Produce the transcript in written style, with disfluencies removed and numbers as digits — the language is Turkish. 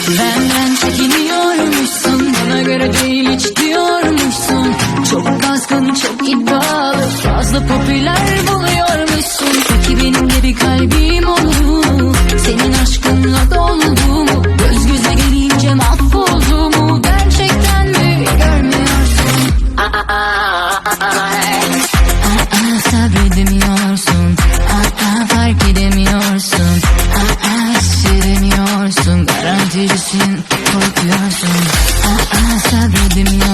Benden çekiniyormuşsun, bana göre değil hiç diyormuşsun. Çok kazgın, çok iddialı, fazla popüler buluyormuşsun. Peki benim de bir kalbim olur, senin aşkınla doldu mu? Göz göze gelince mahvoldu mu? Gerçekten mi görmüyorsun? Sabredemiyorsun, fark edemiyorsun, hissedemiyorsun, garanticisin, korkuyorsun, sabredemiyorsun.